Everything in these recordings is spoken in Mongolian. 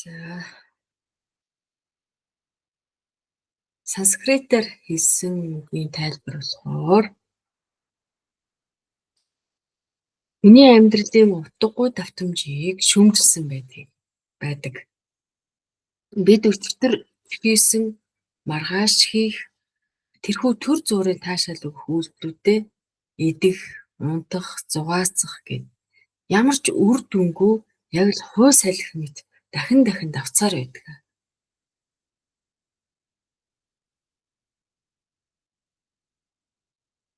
За, санскритээр хэлсэн үгийн тайлбар болохоор хүний амьдралын утгагүй давтамжийг шүүмжилсэн байдаг. Бид өчтөр хийсэн маргааш хийх тэрхүү төр зүрийн таашаал өгөх үйлдэлүүдээ идэх, унтах, зугаацах гэд ямар ч үр дүнгүй яг л хой салхи мэт дахин дахин давцаар байдаг.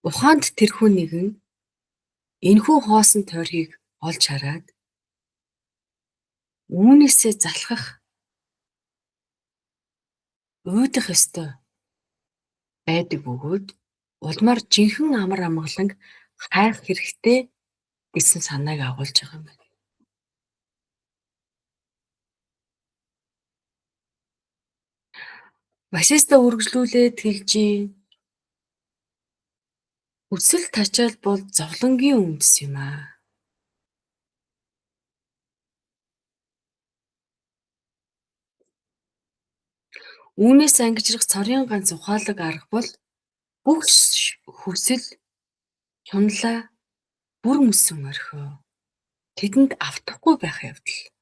Ухаанд тэрхүү нэгэн энэхүү хоосон тойргийг олж хараад үүнээсээ залхах уйдах ёстой байдаг бөгөөд улмаар жинхэнэ амар амгаланг хайх хэрэгтэй гэсэн санааг агуулж байгаа юм байна. Васиста үргэлжлүүлээд хэлжээ. Хүсэл тачаал бол зовлонгийн үндэс юм аа. Үүнээс ангижрах цорын ганц ухаалаг арга бол бүх хүсэл хунлаа бүр мөсөн орхио. Тэдэнд автахгүй байх явдал.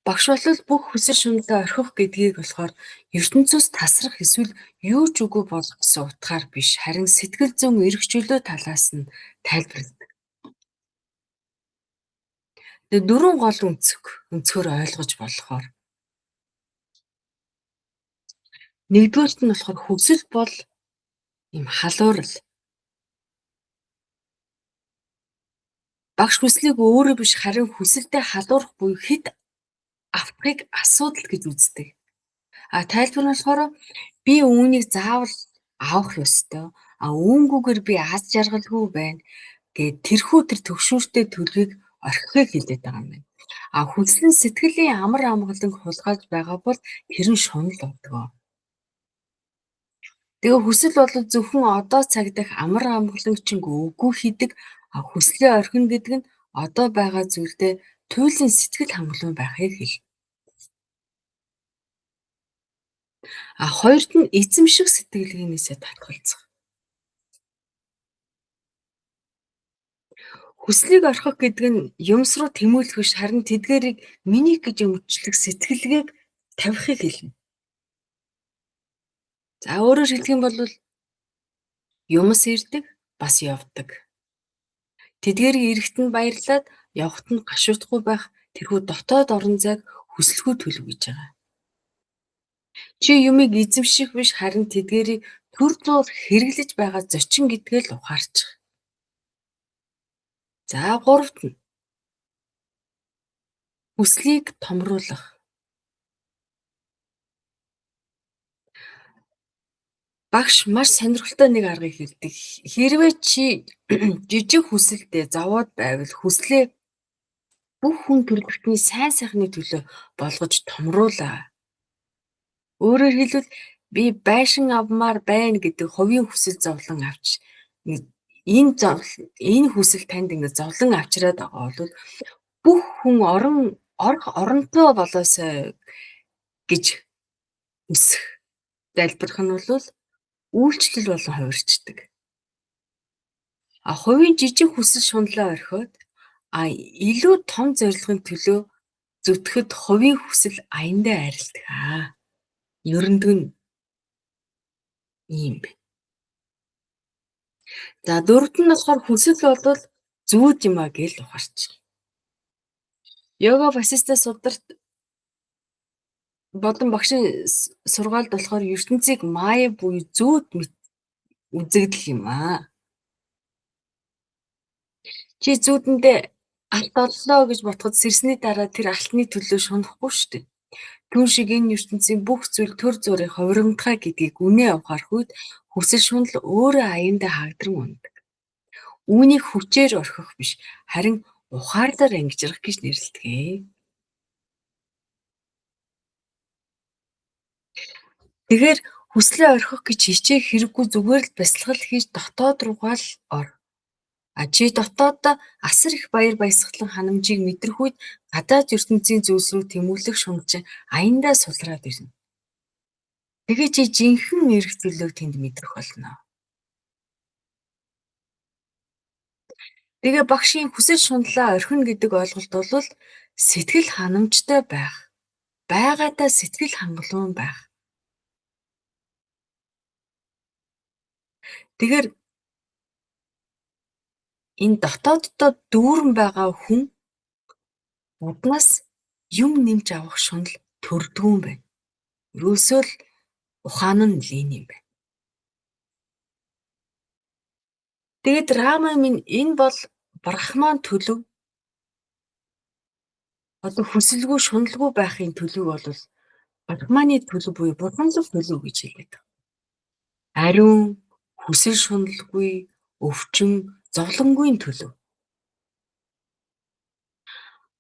Багш бол бүх хүсэл шунлаа орхих гэдгийг болохоор ертөнцөөс тасрах эсвэл юу ч үгүй болох гэсэн утгаар биш, харин сэтгэл зүйн эрх чөлөө талаас нь тайлбарладаг. Тэгээ дөрвөн гол өнцгөр ойлгож болохоор нэгдүгээрт нь болохоор хүсэл бол юм халуурал. Багш хүслийг өөрөө биш харин хүсэлтэд халуурах буюу хэд автахыг асуудал гэж үздэг. Тайлбар нь болохоор би үүнийг заавал авах ёстой. Үүнгүүгээр би аз жаргалгүй байна гэд тэрхүү төгшүүртэй төлөвийг орхихыг хэлээд байгаа юм байна. Хүсэл нь сэтгэлийн амар амгаланг хулгайлж байгаа бол тэр нь шунал болдгоо. Тэгээ хүсэл бол зөвхөн одоо цаг дах амар амгаланг чинь үгүй хийдэг. Хүслээ орхино гэдэг нь одоо байгаа зүйлдээ туйлын сэтгэл хангалуун байхыг хэл. Хоёрт нь эзэмших сэтгэлгээнээсээ татгалзах. Хүслийг орхих гэдэг нь юмс руу тэмүүлэх биш, харин тэдгээрийг миний гэж өмчлөх сэтгэлгээг тавихыг хэлнэ. Өөрөөр хэлэх юм бол юмс ирдэг, бас явдаг. Тэдгээрийг ирэхт нь баярлаад, явхад нь гашуудахгүй байх тэрхүү дотоод орон зайг хүсэлгүй төлөв гэж байгаа. Чи юмыг эзэмших биш, харин тэдгээрийг төр зуур хэрэглэж байгаа зочин гэдгээ л ухаарчих. Гуравт нь хүслийг томруулах. Багш маш сонирхолтой нэг аргыг хэлдэг. Хэрвээ чи жижиг хүсэлтэд зовоод байвал хүслээ бүх хүн төрөлхтний сайн сайхны төлөө болгож томруулаа. Өөрөөр хэлбэл би байшин авмаар байна гэдэг хувийн хүсэл зовлон авч энэ хүсэл танд ингэ зовлон авчираад байгаа бол бүх хүн оронтой болоосой гэж хүсэх. Залбирх нь бол үйлчлэл болон хувирчдаг. Хувийн жижиг хүсэл шунлаа орхиод илүү том зорилгын төлөө зүтгэхэд хувийн хүсэл аяндаа арилдаг. Ерөндөг нь ийм байна. Дөрөвт нь болохоор хүсэл бол зүүд юм а гэж ухаарчих. Йога Васиста сударт бодон багшийн сургаалд болохоор ертөнцийг майя буюу зүүд мэт үзэгдэх юм аа. Чи зүүдэндээ алт оллоо гэж ботход сэрсний дараа тэр алтны төлөө шунахгүй шүү дээ. Түн шиг энэ ертөнцийн бүх зүйл төр зүрийн хувирамдгай гэдгийг үнэ ухаарах үед хүсэл шунал өөрөө аяндаа хагдран ундаг. Үүнийг хүчээр орхих биш, харин ухаарлаар ангижрах гэж нэрлэдэг. Тэгэхээр Хүслээ орхих гэж хичээх хэрэггүй зүгээр л бясалгал хийж дотоод руугаа л ор. Чи дотооддоо асар их баяр баясгалан ханамжийг мэдрэх үед гадаад ертөнцийн зүйлс рүү тэмүүлэх шунал аяндаа сулраад ирнэ. Тэгээ чи жинхэнэ эрх зүйлийг тэнд мэдрэх болно. Тэгээ багшийн хүсэл шуналаа орхино гэдэг ойлголт бол сэтгэл ханамжтай байх, байгаадаа сэтгэл хангалуун байх. Тэгэхээр энэ дотооддоо дүүрэн байгаа хүн буднаас юм нэмж авах шунал төрдгөө юм байна. Ерөөсөө л ухаан нь лин юм байна. Тэгээд Рама минь энэ бол Брахман төлөв. Одоо хүсэлгүй шуналгүй байхын төлөв бол Брахманы төлөв буюу Бурханлаг төлөв гэж хэлдэг. Ариун, хүсэл шуналгүй, өвчин, зовлонгүй төлөв.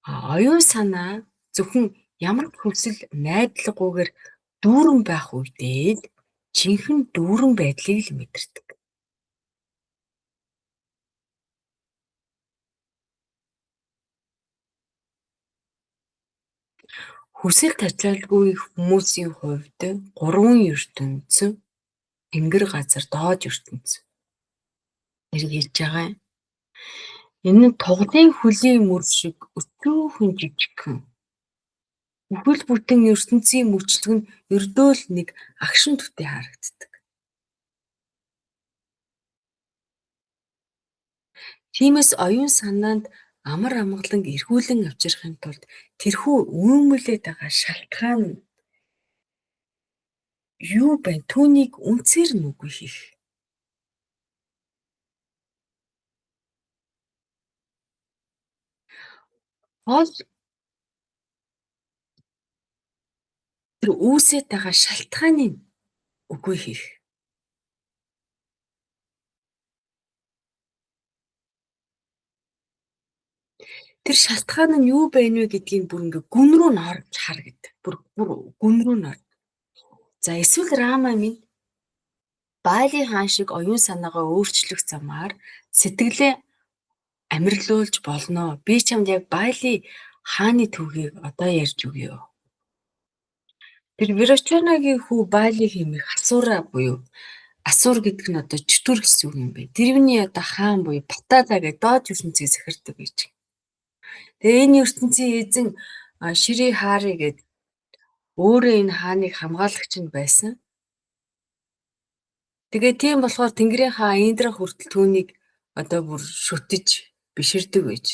Оюун санаа зөвхөн ямар ч хүсэл найдлаггүйгээр дүүрэн байх үедээ л жинхэнэ дүүрэн байдлыг л мэдэрдэг. Хүсэл тачлалгүй хүмүүсийн хувьд гурван ертөнц, тэнгэр газар, доод ертөнц нэр хэлж байгаа юм. Энэ нь тугалын хөлийн мөр шиг өчүүхэн жижигхэн. Бүхэл бүтэн ертөнцийн мөчлөг нь ердөө л нэг агшин төдий харагддаг. Тиймээс оюун санаанд амар амгалан эргүүлэн авчрахын тулд тэрхүү үүмэлээд байгаа шалтгаан нь юу байна? Түүнийг үнцээр нь үгүй хийх. Гол тэр үүсээд байгаа шалтгааныг үгүй хийх. Тэр шалтгаан нь юу байна вэ гэдгийг бүр ингээ гүн рүү н орж хар гэдэг. Бүр гүн рүү н ор. За эсвэл Рама минь Бали хаан шиг оюун санаагаа өөрчлөх замаар сэтгэлээ амирлуулж болно. Би чамд яг Бали хааны төвгийг одоо ярьж өгье. Тэр Вирочанагийн хүү Бали хэмээх Асура буюу Асур гэдэг нь одоо чөтгөр гэсэн үг юм байна. Тэрвний одоо хаан буюу Батала гэдэг доод ертөнцийг захирдаг гэж. Тэгээ энэ ертөнцийн эзэн Шири Хари гэдэг өөрөө энэ хааныг хамгаалагч нь байсан. Тэгээ тийм болохоор Тэнгэрийн хаан Индра хүртэл түүнийг одоо бүр шүтэж биширдэг байж.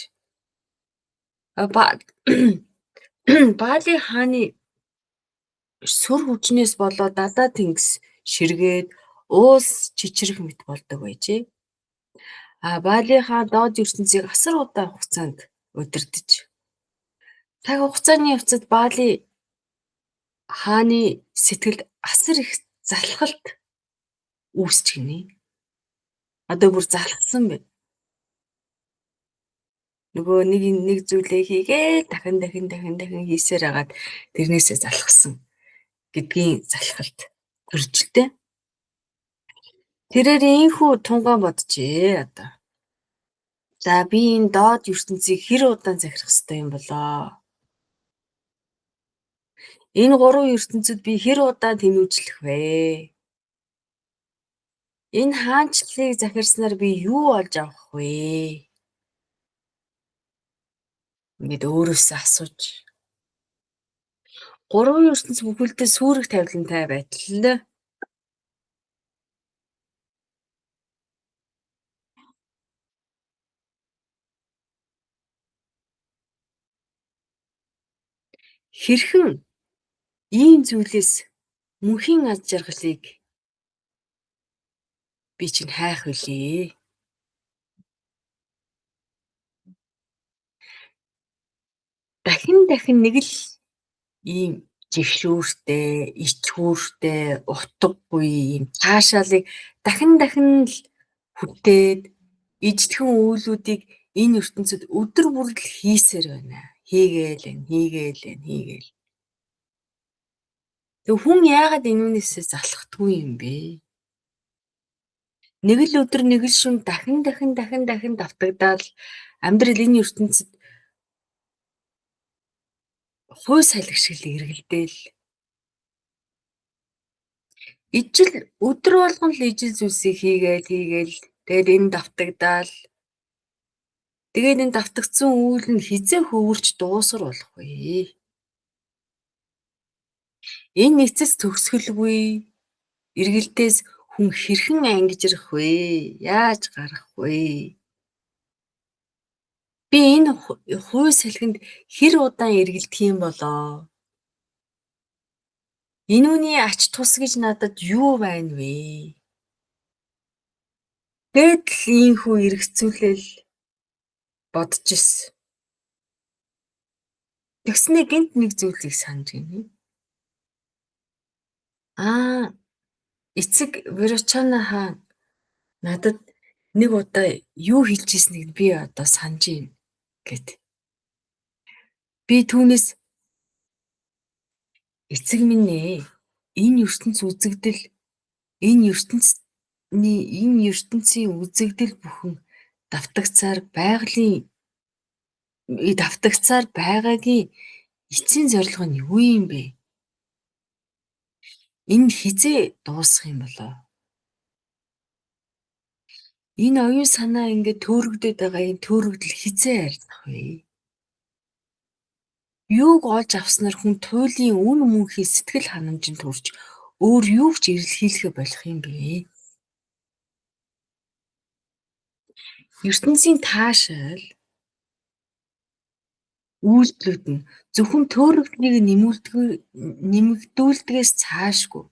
Бали хааны сүр хүчнээс болоод дадаа тэнгис ширгээд уус чичрэх мэт болдог байжээ. Бали хаан доод ертөнцийг асар удаан хугацаанд удирдах. Цаг хугацааны явцад Бали хааны сэтгэлд асар их залхалт үүсч гинэ. Одоо бүр залхсан байна. Нөгөө нэг зүйлээ хийгээ дахин хийсээр хагаад тэрнээсээ залхсан гэдгийн залхалт төржилтэй. Тэрээр ийхүү тунгаан боджээ одоо. За би энэ доод ертөнцийг хэр удаан захирах ёстой юм болоо? Энэ гурван ертөнцид би хэр удаан тэмүүлжлэх вэ? Энэ хаанчлалыг захирснаар би юу олж авах вэ? Ингээд өөрөөсөө асууж. Гурван ертөнц бүхэлдээ сүрэг тавилантай байтал хэрхэн ийм зүйлээс мөнхийн аз жаргалыг би чинь хайх вүлээ? Дахин нэг л ийм жигшүүртэй, ичгүүртэй, утгагүй ийм таашаалыг дахин л бүтээд ижтхэн үйлүүдийг энэ ертөнцид өдөр бүрэл хийсээр байна. Хийгээл. Тэг хүн яагаад энүүнээсээ залхдаггүй юм бэ? Нэг л өдөр нэг л шөнө дахин давтагдаад амьдрал энэ ертөнцид хуй салхи шиг л эргэлдээл. Ижил өдөр болгон л ижил зүйлсийг хийгээл тэгээд энэ давтагдаал. Тэгээд энэ давтагдсан үйл нь хизээ хөвөрч дуусар болох вэ? Энэ эцэс төгсгөлгүй эргэлтээс хүн хэрхэн ангижрах вэ? Яаж гарах вэ? Би энэ хуй салхинд хэр удаан эргэлдэх юм болоо? Энүүний ач тус гэж надад юу байна вэ? Тэгэд л ийхүү эргэцүүлэл бодож ирсэн. Тэгснээ гэнт нэг зүйлийг санаж гинэ. Эцэг Верочана хаан надад нэг удаа юу хэлж ирснийг би одоо санаж байна гэд. Би түүнээс эцэг минь ээ, энэ ертөнцийн үзэгдэл бүхэн давтагцаар байгаагийн эцсийн зорилго нь юу юм бэ? Энэ хизээ дуусах юм болоо? Энэ оюун санаа ингээд төөрөгдөд байгаа энэ төөрөгдөл хизээ арилах вэ? Юуг олж авснаар хүн туйлын үн мөнхийн сэтгэл ханамжинд хүрч өөр юу ч эрэлхийлэхэ болох юм бэ? ертөнцийн таашаал үйлдэлүүд нь зөвхөн төөрөгдлийг нэмэгдүүлдгээс цаашгүй.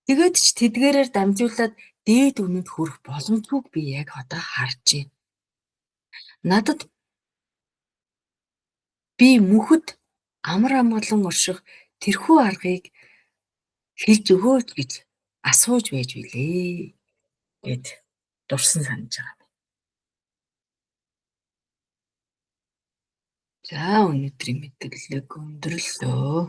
Тэгээд ч тэдгээрээр дамжуулаад дээд үнэнд хүрэх боломжгүйг би яг одоо харж байна. Надад би мөхөд амар амгалан орших тэрхүү аргыг хэлж өгөөч гэж асууж байж билээ гэд дурсан санаж байгаа. За өнөөдрийн мэдээлэл өндөрлөө.